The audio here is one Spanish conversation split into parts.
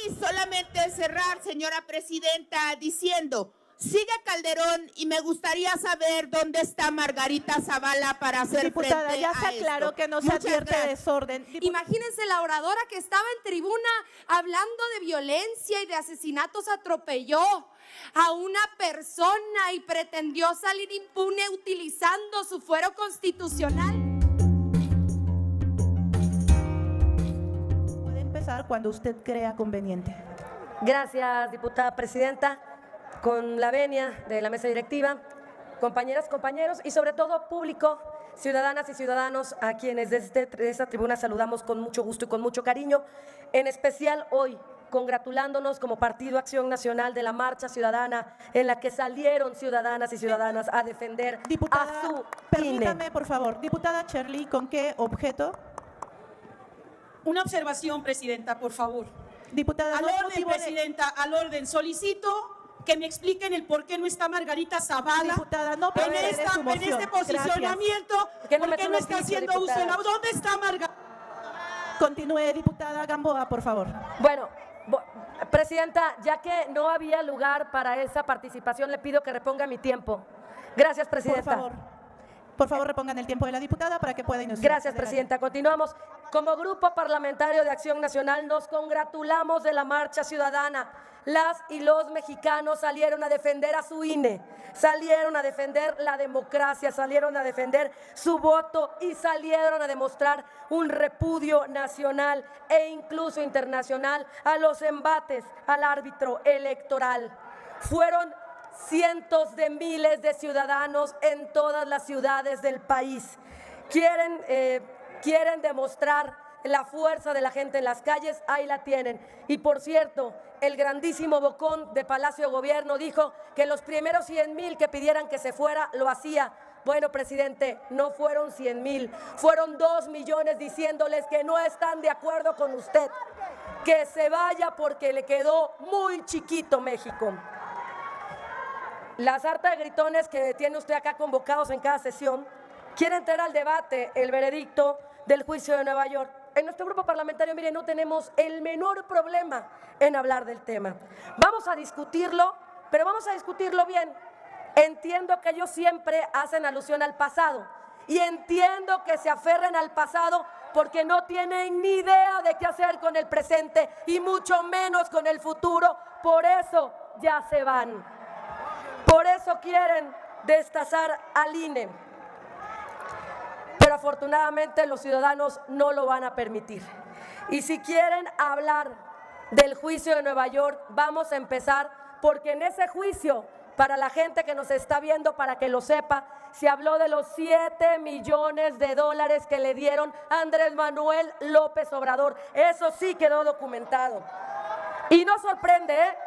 solamente cerrar, señora presidenta, diciendo, sigue Calderón y me gustaría saber dónde está Margarita Zavala para hacer Diputada, frente ya a se aclaró esto. que no se Muchas advierte gracias. desorden. Imagínense la oradora que estaba en tribuna hablando de violencia y de asesinatos, atropelló a una persona y pretendió salir impune utilizando su fuero constitucional. Puede empezar cuando usted crea conveniente. Gracias, diputada presidenta. Con la venia de la mesa directiva, compañeras, compañeros y sobre todo público, ciudadanas y ciudadanos a quienes desde esta tribuna saludamos con mucho gusto y con mucho cariño, en especial hoy congratulándonos como Partido Acción Nacional de la marcha ciudadana en la que salieron ciudadanas y ciudadanas a defender Diputada, a su permítame, INE. por favor. Diputada Sherly, ¿con qué objeto? Una observación, presidenta, por favor. Diputada, Al no es orden, motivo de- presidenta, al orden. Solicito que me expliquen el por qué no está Margarita Zavala Diputada, no procede su en moción. este posicionamiento. Que no ¿Por me qué no tome está oficio, haciendo uso de diputada. la... ¿Dónde está Margarita? Continúe, diputada Gamboa, por favor. Bueno, presidenta, ya que no había lugar para esa participación, le pido que reponga mi tiempo. Gracias, presidenta. Por favor, repongan el tiempo de la diputada para que pueda iniciar. Gracias, Adelante. presidenta. Continuamos. Como Grupo Parlamentario de Acción Nacional nos congratulamos de la marcha ciudadana. Las y los mexicanos salieron a defender a su INE, salieron a defender la democracia, salieron a defender su voto y salieron a demostrar un repudio nacional e incluso internacional a los embates al árbitro electoral. Fueron cientos de miles de ciudadanos en todas las ciudades del país. Quieren demostrar la fuerza de la gente en las calles, ahí la tienen. Y por cierto, el grandísimo Bocón de Palacio de Gobierno dijo que los primeros 100,000 que pidieran que se fuera, lo hacía. Bueno, presidente, no fueron 100,000, fueron 2 millones diciéndoles que no están de acuerdo con usted, que se vaya porque le quedó muy chiquito México. La sarta de gritones que tiene usted acá convocados en cada sesión quieren traer al debate el veredicto del juicio de Nueva York. En nuestro grupo parlamentario, mire, no tenemos el menor problema en hablar del tema. Vamos a discutirlo, pero vamos a discutirlo bien. Entiendo que ellos siempre hacen alusión al pasado y entiendo que se aferren al pasado porque no tienen ni idea de qué hacer con el presente y mucho menos con el futuro. Por eso ya se van. Por eso quieren destazar al INE. Pero afortunadamente los ciudadanos no lo van a permitir. Y si quieren hablar del juicio de Nueva York, vamos a empezar porque en ese juicio, para la gente que nos está viendo, para que lo sepa, se habló de los 7 millones de dólares que le dieron a Andrés Manuel López Obrador. Eso sí quedó documentado. Y no sorprende, ¿eh?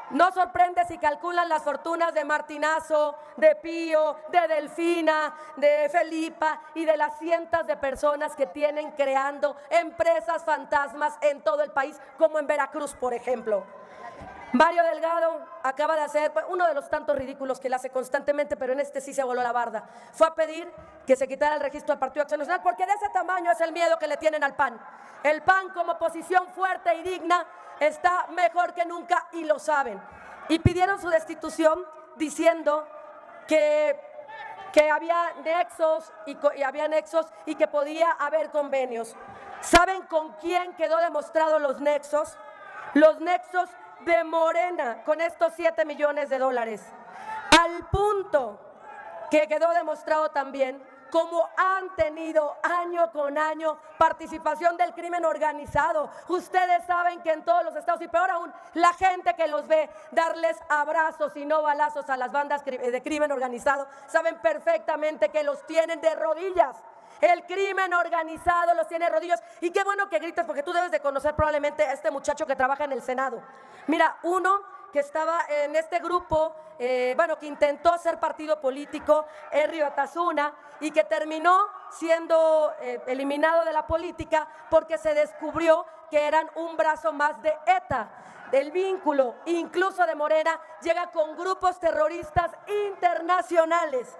No sorprende si calculan las fortunas de Martinazo, de Pío, de Delfina, de Felipa y de las cientos de personas que tienen creando empresas fantasmas en todo el país, como en Veracruz, por ejemplo. Mario Delgado acaba de hacer uno de los tantos ridículos que él hace constantemente, pero en este sí se voló la barda. Fue a pedir que se quitara el registro del Partido Acción Nacional porque de ese tamaño es el miedo que le tienen al PAN. El PAN, como oposición fuerte y digna, está mejor que nunca y lo saben. Y pidieron su destitución diciendo que había nexos y que podía haber convenios. ¿Saben con quién quedó demostrado los nexos? Los nexos de Morena con estos 7 millones de dólares. Al punto que quedó demostrado también cómo han tenido año con año participación del crimen organizado. Ustedes saben que en todos los estados, y peor aún, la gente que los ve darles abrazos y no balazos a las bandas de crimen organizado, saben perfectamente que los tienen de rodillas. El crimen organizado los tiene de rodillas. Y qué bueno que gritas, porque tú debes de conocer probablemente a este muchacho que trabaja en el Senado. Mira, uno que estaba en este grupo, que intentó ser partido político, Herrio Atazuna, y que terminó siendo eliminado de la política porque se descubrió que eran un brazo más de ETA. El vínculo, incluso de Morena, llega con grupos terroristas internacionales.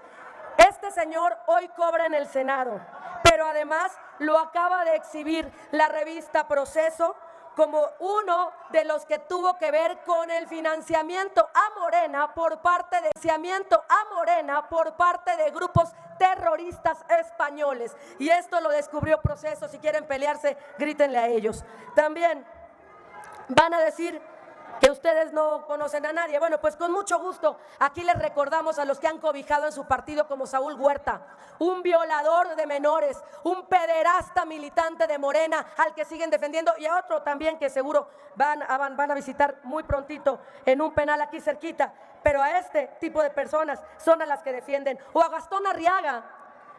Este señor hoy cobra en el Senado, pero además lo acaba de exhibir la revista Proceso como uno de los que tuvo que ver con el financiamiento a Morena por parte de grupos terroristas españoles. Y esto lo descubrió Proceso. Si quieren pelearse, grítenle a ellos. También van a decir que ustedes no conocen a nadie. Bueno, pues con mucho gusto, aquí les recordamos a los que han cobijado en su partido como Saúl Huerta, un violador de menores, un pederasta militante de Morena al que siguen defendiendo, y a otro también que seguro van a visitar muy prontito en un penal aquí cerquita, pero a este tipo de personas son a las que defienden. O a Gastón Arriaga,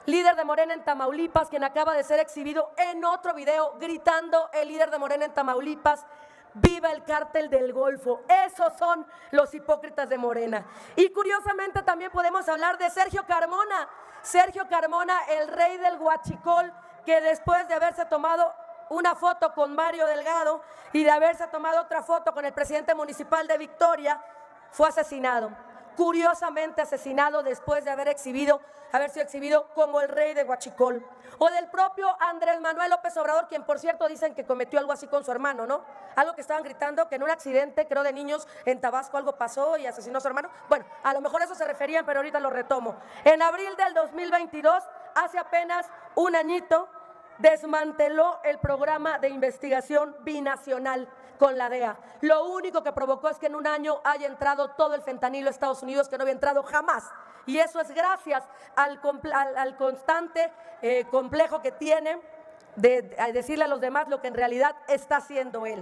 líder de Morena en Tamaulipas, quien acaba de ser exhibido en otro video gritando, el líder de Morena en Tamaulipas: ¡viva el cártel del Golfo! Esos son los hipócritas de Morena. Y curiosamente también podemos hablar de Sergio Carmona. Sergio Carmona, el rey del huachicol, que después de haberse tomado una foto con Mario Delgado y de haberse tomado otra foto con el presidente municipal de Victoria, fue asesinado. Curiosamente asesinado después de haber sido exhibido como el rey de huachicol. O del propio Andrés Manuel López Obrador, quien por cierto dicen que cometió algo así con su hermano, ¿no? Algo que estaban gritando, que en un accidente, creo de niños, en Tabasco algo pasó y asesinó a su hermano. Bueno, a lo mejor eso se referían, pero ahorita lo retomo. En abril del 2022, hace apenas un añito, desmanteló el programa de investigación binacional con la DEA. Lo único que provocó es que en un año haya entrado todo el fentanilo a Estados Unidos, que no había entrado jamás. Y eso es gracias al constante complejo que tiene de decirle a los demás lo que en realidad está haciendo él.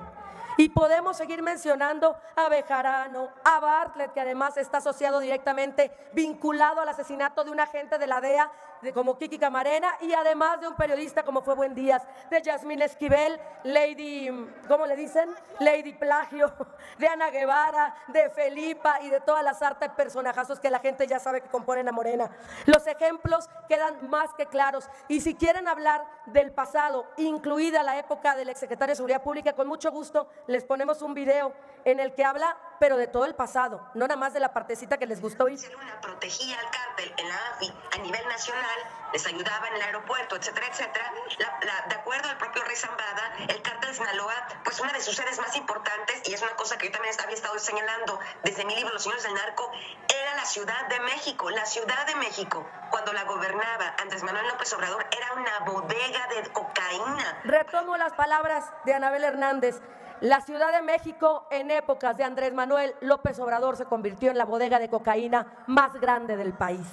Y podemos seguir mencionando a Bejarano, a Bartlett, que además está asociado directamente, vinculado al asesinato de un agente de la DEA, como Kiki Camarena, y además de un periodista como fue Buendías, de Yasmín Esquivel, Lady, ¿cómo le dicen? Lady Plagio, de Ana Guevara, de Felipa y de todas las artes personajazos que la gente ya sabe que componen a Morena. Los ejemplos quedan más que claros. Y si quieren hablar del pasado, incluida la época del exsecretario de Seguridad Pública, con mucho gusto les ponemos un video en el que habla, pero de todo el pasado, no nada más de la partecita que les gustó. Luna protegía al cártel en la AFI a nivel nacional, les ayudaba en el aeropuerto, etcétera, etcétera. De acuerdo al propio Rey Zambada, el cártel de Sinaloa, pues una de sus sedes más importantes, y es una cosa que yo también había estado señalando desde mi libro Los Señores del Narco, era la Ciudad de México. La Ciudad de México, cuando la gobernaba Andrés Manuel López Obrador, era una bodega de cocaína. Retomo las palabras de Anabel Hernández. La Ciudad de México en épocas de Andrés Manuel López Obrador se convirtió en la bodega de cocaína más grande del país.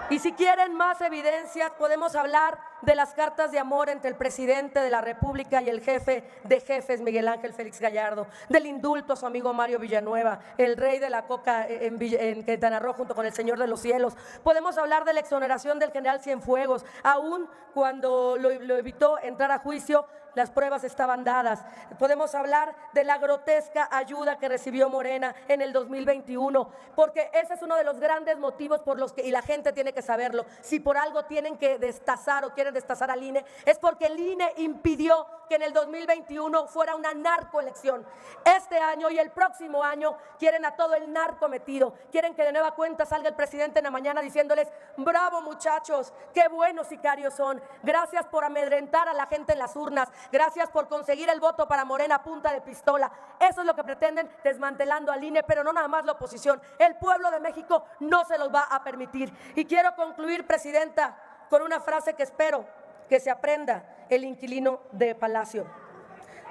Y si quieren más evidencias, podemos hablar de las cartas de amor entre el presidente de la República y el jefe de jefes, Miguel Ángel Félix Gallardo, del indulto a su amigo Mario Villanueva, el rey de la coca en Quintana Roo junto con el Señor de los Cielos. Podemos hablar de la exoneración del general Cienfuegos, aún cuando lo evitó entrar a juicio, las pruebas estaban dadas. Podemos hablar de la grotesca ayuda que recibió Morena en el 2021, porque ese es uno de los grandes motivos por los que, y la gente tiene que saberlo, si por algo tienen que destazar o quieren destazar al INE, es porque el INE impidió que en el 2021 fuera una narcoelección. Este año y el próximo año quieren a todo el narco metido, quieren que de nueva cuenta salga el presidente en la mañana diciéndoles: bravo muchachos, qué buenos sicarios son, gracias por amedrentar a la gente en las urnas, gracias por conseguir el voto para Morena a punta de pistola. Eso es lo que pretenden, desmantelando al INE, pero no nada más la oposición. El pueblo de México no se los va a permitir. Y quiero concluir, presidenta, con una frase que espero que se aprenda el inquilino de Palacio.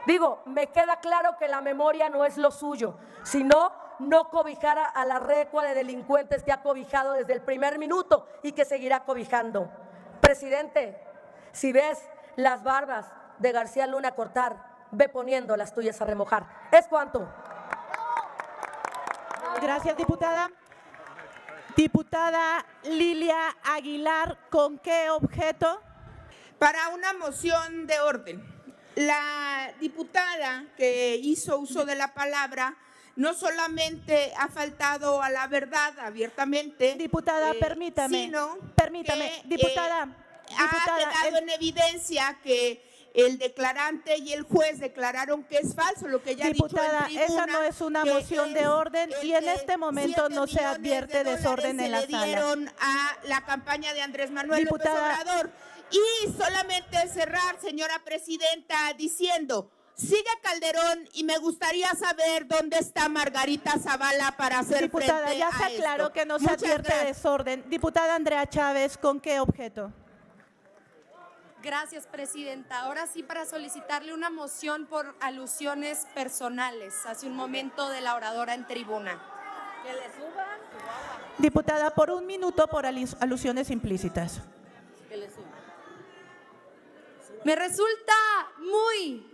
Digo, me queda claro que la memoria no es lo suyo, sino no cobijara a la recua de delincuentes que ha cobijado desde el primer minuto y que seguirá cobijando. Presidente, si ves las barbas de García Luna cortar, ve poniendo las tuyas a remojar. ¿Es cuánto? Gracias, diputada. Diputada Lilia Aguilar, ¿con qué objeto? Para una moción de orden. La diputada que hizo uso de la palabra no solamente ha faltado a la verdad abiertamente, Diputada, permítame, sino que, diputada, ha quedado en evidencia que el declarante y el juez declararon que es falso lo que ella ha dicho en tribuna. Esa no es una moción de orden y en este momento no se advierte desorden en la sala. Se le dieron a la campaña de Andrés Manuel López Obrador. Y solamente cerrar, señora presidenta, diciendo: Sigue Calderón y me gustaría saber dónde está Margarita Zavala para hacer Diputada, frente ya a se aclaró esto. que no se Muchas advierte gracias. desorden. Diputada Andrea Chávez, ¿con qué objeto? Gracias, presidenta. Ahora sí, para solicitarle una moción por alusiones personales hace un momento de la oradora en tribuna. Diputada, por 1 minuto por alusiones implícitas. Me resulta muy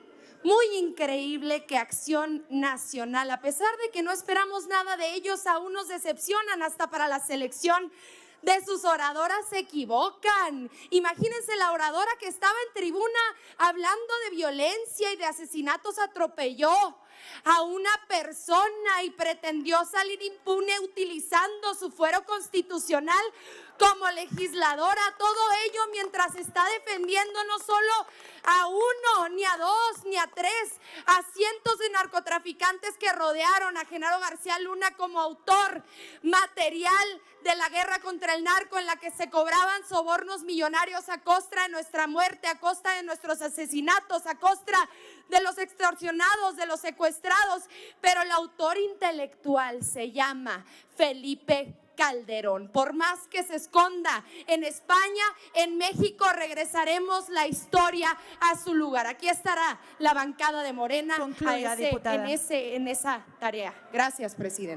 increíble que Acción Nacional, a pesar de que no esperamos nada de ellos, aún nos decepcionan hasta para la selección de sus oradoras se equivocan. Imagínense la oradora que estaba en tribuna hablando de violencia y de asesinatos, atropelló a una persona y pretendió salir impune utilizando su fuero constitucional como legisladora. Todo ello mientras está defendiendo no solo a 1, ni a 2, ni a 3, a cientos de narcotraficantes que rodearon a Genaro García Luna como autor material de la guerra contra el narco, en la que se cobraban sobornos millonarios a costa de nuestra muerte, a costa de nuestros asesinatos, a costa de los extorsionados, de los secuestrados. Pero el autor intelectual se llama Felipe Calderón. Por más que se esconda en España, en México regresaremos la historia a su lugar. Aquí estará la bancada de Morena Concluya, diputada. en esa tarea. Gracias, presidente.